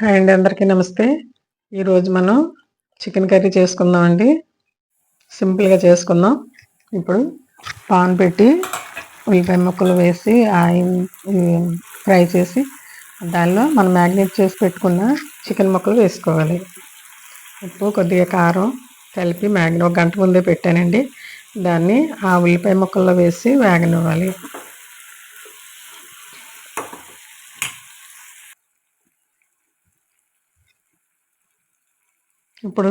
Hi అండి, అందరికీ నమస్తే. ఈరోజు మనం చికెన్ కర్రీ చేసుకుందామండి. సింపుల్గా చేసుకుందాం. ఇప్పుడు పాన్ పెట్టి ఉల్లిపాయ ముక్కలు వేసి ఆయిల్ ఫ్రై చేసి దానిలో మనం మ్యాగ్నేట్ చేసి పెట్టుకున్న చికెన్ ముక్కలు వేసుకోవాలి. ఉప్పు, కొద్దిగా కారం కలిపి ఒక గంట ముందే పెట్టానండి. దాన్ని ఆ ఉల్లిపాయ ముక్కల్లో వేసి వేగనివ్వాలి. ఇప్పుడు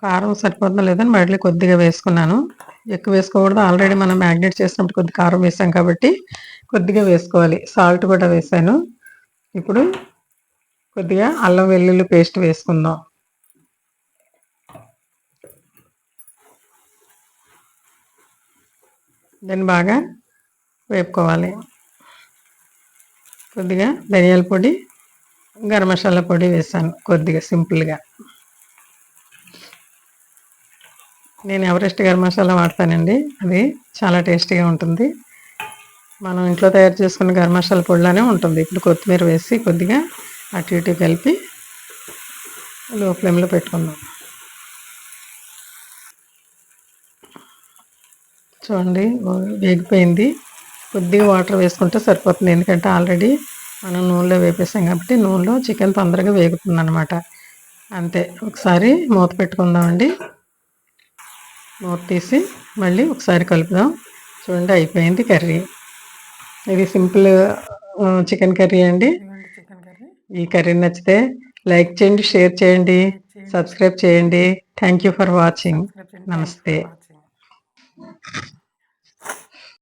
కారం సరిపోతుందో లేదని మళ్ళీ కొద్దిగా వేసుకున్నాను. ఎక్కువ వేసుకోకూడదు, ఆల్రెడీ మనం మ్యాగ్నేట్ చేసినప్పుడు కొద్ది కారం వేసాం కాబట్టి కొద్దిగా వేసుకోవాలి. సాల్ట్ కూడా వేసాను. ఇప్పుడు కొద్దిగా అల్లం వెల్లుల్లి పేస్ట్ వేసుకుందాం. దాన్ని బాగా వేపుకోవాలి. కొద్దిగా ధనియాల పొడి, గరం మసాలా పొడి వేసాను కొద్దిగా సింపుల్గా. నేను ఎవరెస్ట్ గరం మసాలా వాడతానండి. అది చాలా టేస్టీగా ఉంటుంది. మనం ఇంట్లో తయారు చేసుకున్న గరం మసాలా పొడిలానే ఉంటుంది. ఇప్పుడు కొత్తిమీర వేసి కొద్దిగా అటు ఇటు కలిపి లో ఫ్లేమ్లో పెట్టుకుందాం. చూడండి, వేగిపోయింది. కొద్దిగా వాటర్ వేసుకుంటే సరిపోతుంది, ఎందుకంటే ఆల్రెడీ మనం నూనెలో వేపేసాం కాబట్టి నూనెలో చికెన్ తొందరగా వేగుతుంది అన్నమాట. అంతే. ఒకసారి మూత పెట్టుకుందామండి. మూత తీసి మళ్ళీ ఒకసారి కలుపుదాం. చూడండి, అయిపోయింది కర్రీ. ఇది సింపుల్ చికెన్ కర్రీ అండి. ఈ కర్రీ నచ్చితే లైక్ చేయండి, షేర్ చేయండి, సబ్స్క్రైబ్ చేయండి. Thank you for watching. నమస్తే.